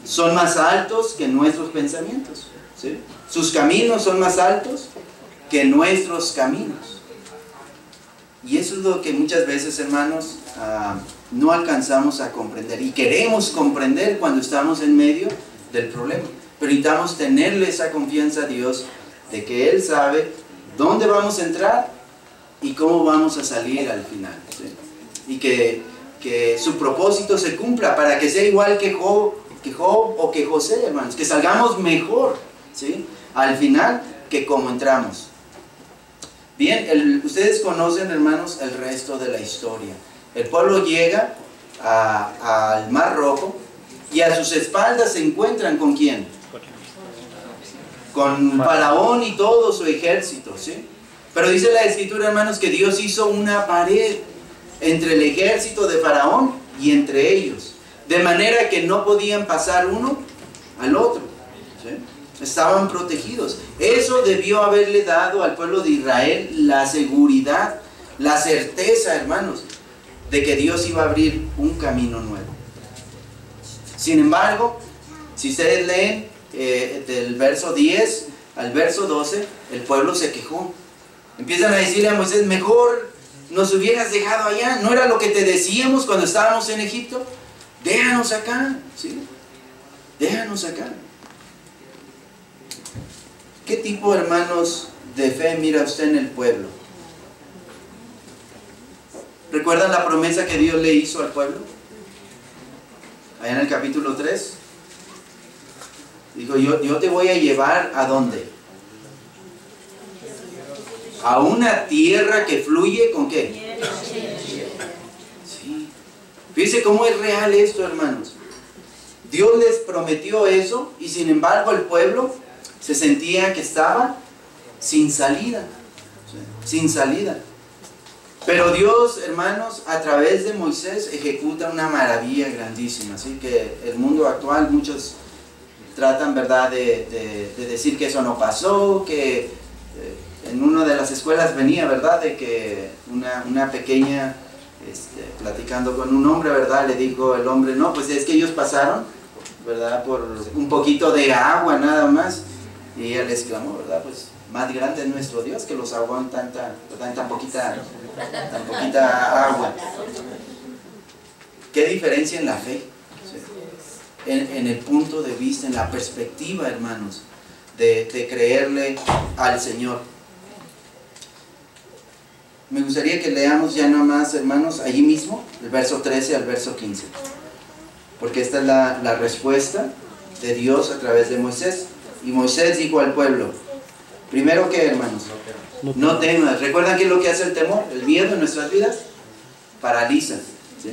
son más altos que nuestros pensamientos, ¿sí? Sus caminos son más altos que nuestros caminos. Y eso es lo que muchas veces, hermanos, no alcanzamos a comprender, y queremos comprender cuando estamos en medio del problema. Pero necesitamos tenerle esa confianza a Dios de que Él sabe dónde vamos a entrar y cómo vamos a salir al final, ¿sí? Y que su propósito se cumpla para que sea igual que Job o que José, hermanos, que salgamos mejor, ¿sí?, al final que como entramos. Bien, ustedes conocen, hermanos, el resto de la historia. El pueblo llega al Mar Rojo, y a sus espaldas se encuentran ¿con quién? Con Faraón y todo su ejército, ¿sí? Pero dice la Escritura, hermanos, que Dios hizo una pared entre el ejército de Faraón y entre ellos, de manera que no podían pasar uno al otro, ¿sí? Estaban protegidos. Eso debió haberle dado al pueblo de Israel la seguridad, la certeza, hermanos, de que Dios iba a abrir un camino nuevo. Sin embargo, si ustedes leen del verso 10 al verso 12, el pueblo se quejó. Empiezan a decirle a Moisés, mejor nos hubieras dejado allá, ¿no era lo que te decíamos cuando estábamos en Egipto? Déjanos acá, ¿sí? Déjanos acá. ¿Qué tipo, hermanos, de fe mira usted en el pueblo? ¿Recuerdan la promesa que Dios le hizo al pueblo? Allá en el capítulo 3. Dijo, yo te voy a llevar ¿a dónde? A una tierra que fluye ¿con qué? Sí. Fíjense cómo es real esto, hermanos. Dios les prometió eso, y sin embargo el pueblo se sentía que estaba sin salida, sin salida. Pero Dios, hermanos, a través de Moisés ejecuta una maravilla grandísima. Así que el mundo actual, muchos tratan, ¿verdad?, de decir que eso no pasó, que en una de las escuelas venía, ¿verdad?, de que una pequeña, platicando con un hombre, ¿verdad?, le dijo el hombre, no, pues es que ellos pasaron, ¿verdad? Por un poquito de agua nada más. Y ella le exclamó, ¿verdad? Pues más grande es nuestro Dios que los ahogó en tan poquita agua. ¿Qué diferencia en la fe? ¿Sí? En el punto de vista, en la perspectiva, hermanos, de creerle al Señor. Me gustaría que leamos ya nomás, hermanos, allí mismo, el verso 13 al verso 15. Porque esta es la respuesta de Dios a través de Moisés. Y Moisés dijo al pueblo, primero que, hermanos, no temas. ¿Recuerdan qué es lo que hace el temor? El miedo en nuestras vidas paraliza, ¿sí?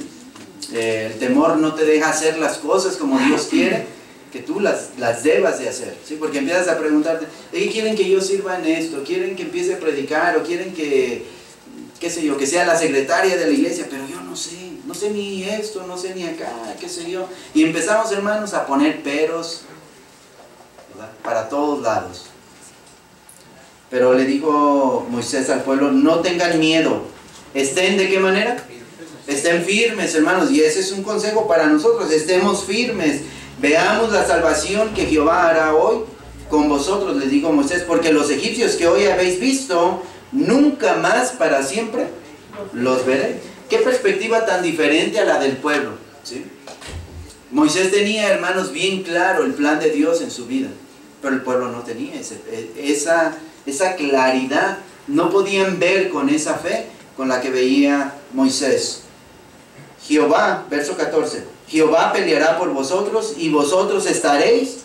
El temor no te deja hacer las cosas como Dios quiere que tú las debas de hacer, ¿sí? Porque empiezas a preguntarte, ¿quieren que yo sirva en esto? ¿Quieren que empiece a predicar? ¿O quieren que, qué sé yo, que sea la secretaria de la iglesia? Pero yo no sé ni esto, no sé ni acá, qué sé yo. Y empezamos, hermanos, a poner peros, ¿verdad?, para todos lados. Pero le dijo Moisés al pueblo, no tengan miedo. ¿Estén de qué manera? Estén firmes, hermanos. Y ese es un consejo para nosotros. Estemos firmes. Veamos la salvación que Jehová hará hoy con vosotros, les dijo Moisés, porque los egipcios que hoy habéis visto, nunca más para siempre los veré. Qué perspectiva tan diferente a la del pueblo, ¿sí? Moisés tenía, hermanos, bien claro el plan de Dios en su vida, pero el pueblo no tenía esa claridad. No podían ver con esa fe con la que veía Moisés. Jehová, verso 14, Jehová peleará por vosotros y vosotros estaréis.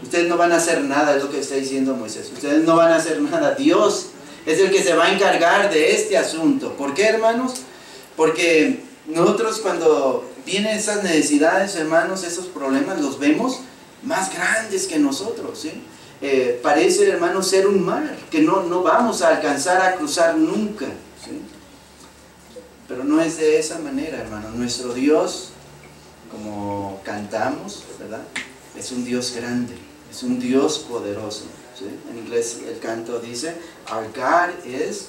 Ustedes no van a hacer nada, es lo que está diciendo Moisés. Ustedes no van a hacer nada. Dios es el que se va a encargar de este asunto. ¿Por qué, hermanos? Porque nosotros, cuando vienen esas necesidades, hermanos, esos problemas, los vemos más grandes que nosotros, ¿sí? Parece, hermanos, ser un mar que no vamos a alcanzar a cruzar nunca, ¿sí? Pero no es de esa manera, hermanos. Nuestro Dios, como cantamos, ¿verdad?, es un Dios grande, es un Dios poderoso, ¿sí? En inglés el canto dice, our God is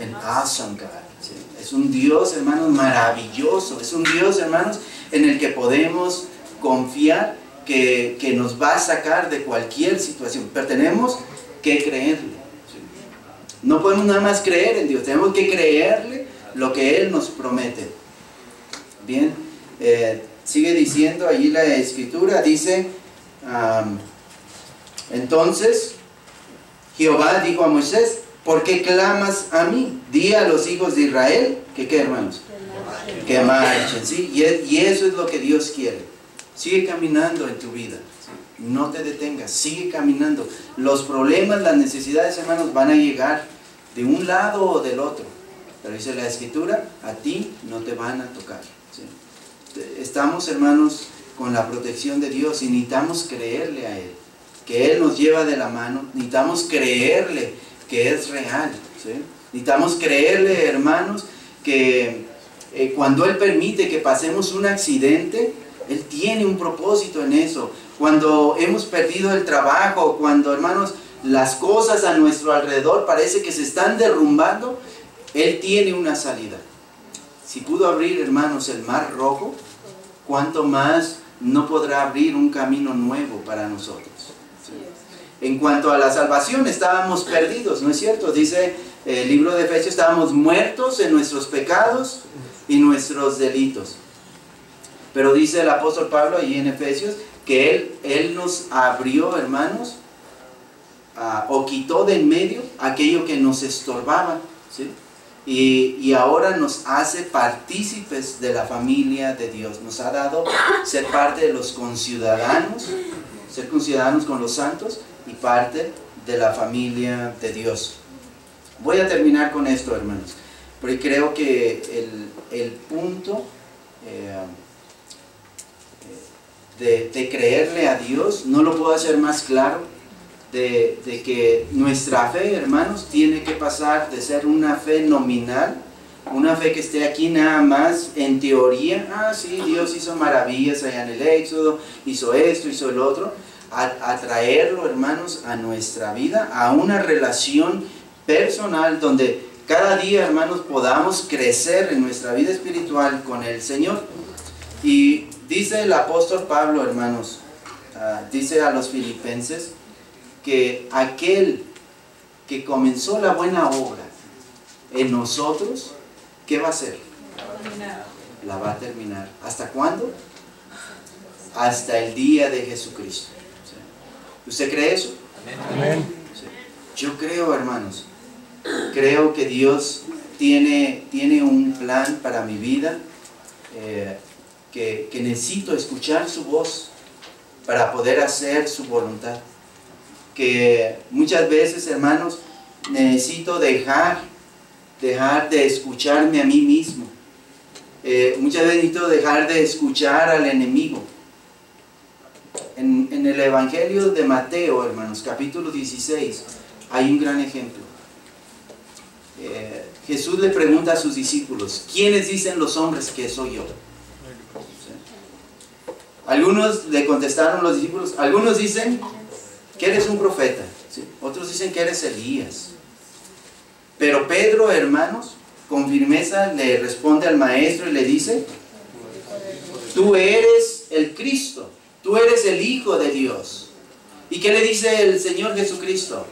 an awesome God, ¿sí? Es un Dios, hermanos, maravilloso. Es un Dios, hermanos, en el que podemos confiar que nos va a sacar de cualquier situación. Pero tenemos que creerle, ¿sí? No podemos nada más creer en Dios, tenemos que creerle lo que Él nos promete. Bien, sigue diciendo allí la escritura, dice, entonces Jehová dijo a Moisés, ¿por qué clamas a mí? Di a los hijos de Israel, que ¿qué, hermanos? Que marchen, ¿sí? Y eso es lo que Dios quiere. Sigue caminando en tu vida, ¿sí? No te detengas, sigue caminando. Los problemas, las necesidades, hermanos, van a llegar de un lado o del otro. Pero dice la escritura, a ti no te van a tocar, ¿sí? Estamos, hermanos, con la protección de Dios y necesitamos creerle a Él, que Él nos lleva de la mano. Necesitamos creerle que es real, ¿sí? Necesitamos creerle, hermanos, que cuando Él permite que pasemos un accidente, Él tiene un propósito en eso. Cuando hemos perdido el trabajo, cuando, hermanos, las cosas a nuestro alrededor parece que se están derrumbando, Él tiene una salida. Si pudo abrir, hermanos, el mar rojo, ¿cuánto más no podrá abrir un camino nuevo para nosotros? ¿Sí? En cuanto a la salvación, estábamos perdidos, ¿no es cierto? Dice el libro de Efesios, estábamos muertos en nuestros pecados y nuestros delitos. Pero dice el apóstol Pablo allí en Efesios que Él nos abrió, hermanos, o quitó de en medio aquello que nos estorbaba, ¿sí? Y ahora nos hace partícipes de la familia de Dios. Nos ha dado ser parte de los conciudadanos, ser conciudadanos con los santos y parte de la familia de Dios. Voy a terminar con esto, hermanos, porque creo que el punto de creerle a Dios no lo puedo hacer más claro. De que nuestra fe, hermanos, tiene que pasar de ser una fe nominal, una fe que esté aquí nada más en teoría. Sí, Dios hizo maravillas allá en el Éxodo, hizo esto, hizo el otro, a traerlo, hermanos, a nuestra vida, a una relación personal donde cada día, hermanos, podamos crecer en nuestra vida espiritual con el Señor. Y Dice el apóstol Pablo, hermanos, dice a los filipenses que aquel que comenzó la buena obra en nosotros, ¿qué va a hacer? La va a terminar. ¿Hasta cuándo? Hasta el día de Jesucristo. ¿Usted cree eso? Amén. Yo creo, hermanos, creo que Dios tiene un plan para mi vida, que necesito escuchar su voz para poder hacer su voluntad. Que muchas veces, hermanos, necesito dejar de escucharme a mí mismo. Muchas veces necesito dejar de escuchar al enemigo. En el Evangelio de Mateo, hermanos, capítulo 16, hay un gran ejemplo. Jesús le pregunta a sus discípulos, ¿quiénes dicen los hombres que soy yo? Algunos le contestaron los discípulos, algunos dicen que eres un profeta, ¿sí? Otros dicen que eres Elías. Pero Pedro, hermanos, con firmeza le responde al maestro y le dice, tú eres el Cristo, tú eres el Hijo de Dios. ¿Y qué le dice el Señor Jesucristo?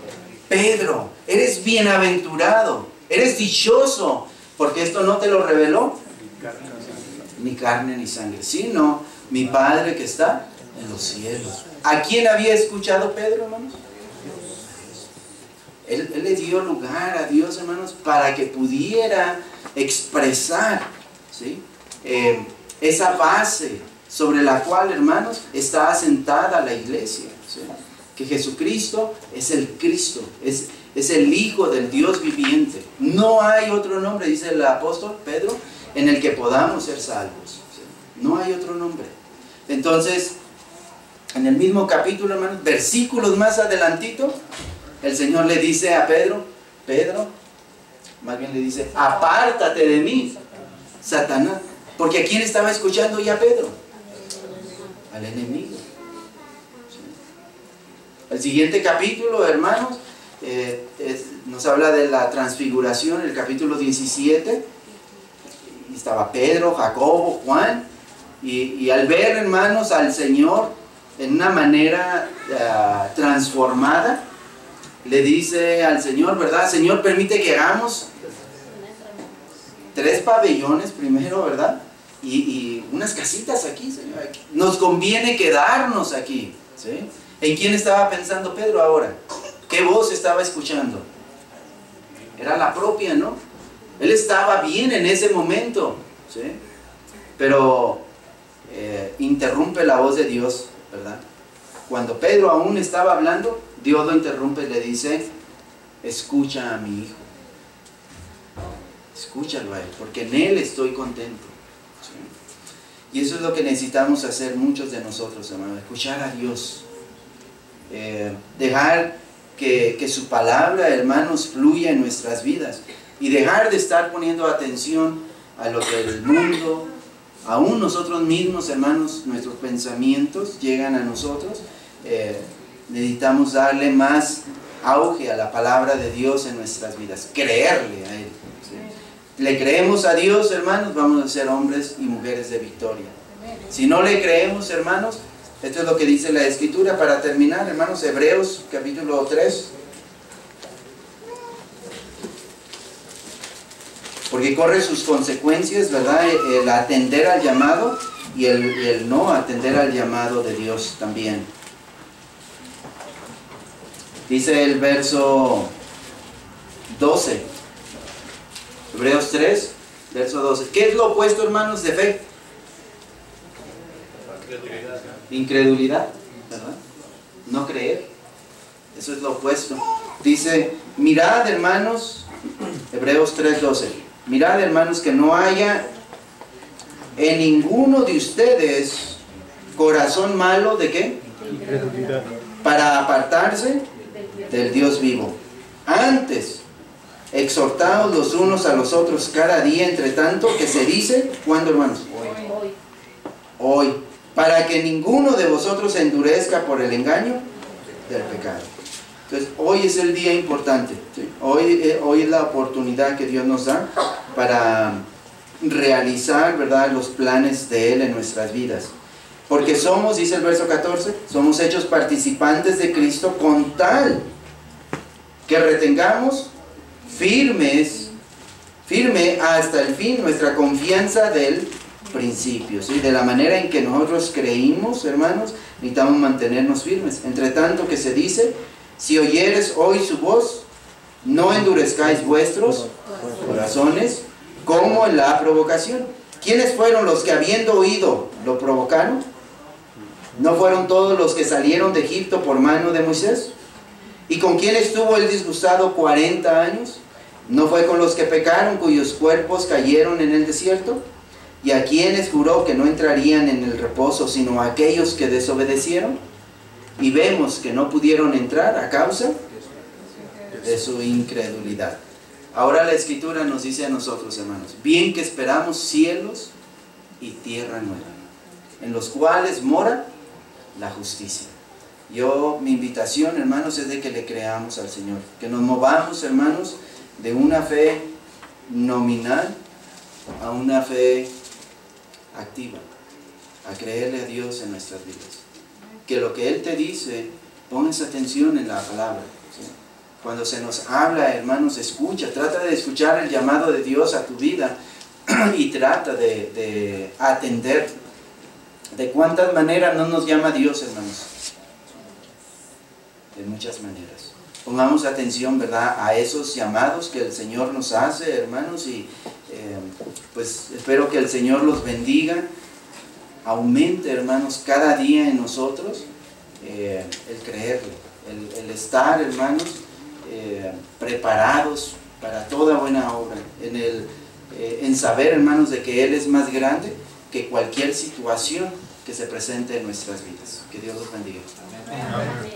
Pedro, eres bienaventurado, eres dichoso, porque esto no te lo reveló ni carne ni sangre, sino mi Padre que está en los cielos. ¿A quién había escuchado Pedro, hermanos? Él le dio lugar a Dios, hermanos, para que pudiera expresar, ¿sí? Esa base sobre la cual, hermanos, está asentada la iglesia, ¿sí? Que Jesucristo es el Cristo, es el Hijo del Dios viviente. No hay otro nombre, dice el apóstol Pedro, en el que podamos ser salvos, ¿sí? No hay otro nombre. Entonces, en el mismo capítulo, hermanos, versículos más adelantito, el Señor le dice a Pedro, más bien le dice, apártate de mí, Satanás. Porque ¿a quién estaba escuchando ya Pedro? Al enemigo. ¿Sí? El siguiente capítulo, hermanos, nos habla de la transfiguración, el capítulo 17. Estaba Pedro, Jacobo, Juan, y al ver, hermanos, al Señor en una manera transformada, le dice al Señor, ¿verdad? Señor, permite que hagamos 3 pabellones primero, ¿verdad? Y unas casitas aquí, Señor. Nos conviene quedarnos aquí, ¿sí? ¿En quién estaba pensando Pedro ahora? ¿Qué voz estaba escuchando? Era la propia, ¿no? Él estaba bien en ese momento, ¿sí? Pero interrumpe la voz de Dios, ¿verdad? Cuando Pedro aún estaba hablando, Dios lo interrumpe y le dice, escucha a mi hijo. Escúchalo a él, porque en él estoy contento. ¿Sí? Y eso es lo que necesitamos hacer muchos de nosotros, hermanos, escuchar a Dios. Dejar que su palabra, hermanos, fluya en nuestras vidas. Y dejar de estar poniendo atención a lo que el mundo, aún nosotros mismos, hermanos, nuestros pensamientos llegan a nosotros. Necesitamos darle más auge a la palabra de Dios en nuestras vidas, creerle a Él. ¿Sí? Le creemos a Dios, hermanos, vamos a ser hombres y mujeres de victoria. Si no le creemos, hermanos, esto es lo que dice la Escritura. Para terminar, hermanos, Hebreos capítulo 3. Porque corre sus consecuencias, ¿verdad? El atender al llamado y el no atender al llamado de Dios también. Dice el verso 12, Hebreos 3, verso 12. ¿Qué es lo opuesto, hermanos, de fe? Incredulidad, ¿verdad? No creer. Eso es lo opuesto. Dice, mirad, hermanos, Hebreos 3, 12. Mirad, hermanos, que no haya en ninguno de ustedes corazón malo, ¿de qué? Incredulidad. Para apartarse del Dios vivo. Antes, exhortaos los unos a los otros cada día, entre tanto que se dice, ¿cuándo, hermanos? Hoy. Para que ninguno de vosotros se endurezca por el engaño del pecado. Entonces, hoy es el día importante, ¿sí? Hoy es la oportunidad que Dios nos da para realizar, ¿verdad?, los planes de Él en nuestras vidas. Porque somos, dice el verso 14, somos hechos participantes de Cristo con tal que retengamos firme hasta el fin nuestra confianza del principio, ¿sí? De la manera en que nosotros creímos, hermanos, necesitamos mantenernos firmes. Entre tanto que se dice, si oyeres hoy su voz, no endurezcáis vuestros corazones como en la provocación. ¿Quiénes fueron los que habiendo oído lo provocaron? ¿No fueron todos los que salieron de Egipto por mano de Moisés? ¿Y con quién estuvo él disgustado 40 años? ¿No fue con los que pecaron, cuyos cuerpos cayeron en el desierto? ¿Y a quienes juró que no entrarían en el reposo, sino a aquellos que desobedecieron? Y vemos que no pudieron entrar a causa de su incredulidad. Ahora la Escritura nos dice a nosotros, hermanos, bien que esperamos cielos y tierra nueva, en los cuales mora la justicia. Mi invitación, hermanos, es de que le creamos al Señor, que nos movamos, hermanos, de una fe nominal a una fe activa, a creerle a Dios en nuestras vidas. Que lo que Él te dice, pongas atención en la palabra, ¿sí? Cuando se nos habla, hermanos, escucha, trata de escuchar el llamado de Dios a tu vida y trata de atender. ¿De cuántas maneras no nos llama Dios, hermanos? De muchas maneras. Pongamos atención, ¿verdad?, a esos llamados que el Señor nos hace, hermanos, y pues espero que el Señor los bendiga, aumente, hermanos, cada día en nosotros el creerle, el estar, hermanos, preparados para toda buena obra, en saber, hermanos, de que Él es más grande que cualquier situación que se presente en nuestras vidas. Que Dios los bendiga. Amén.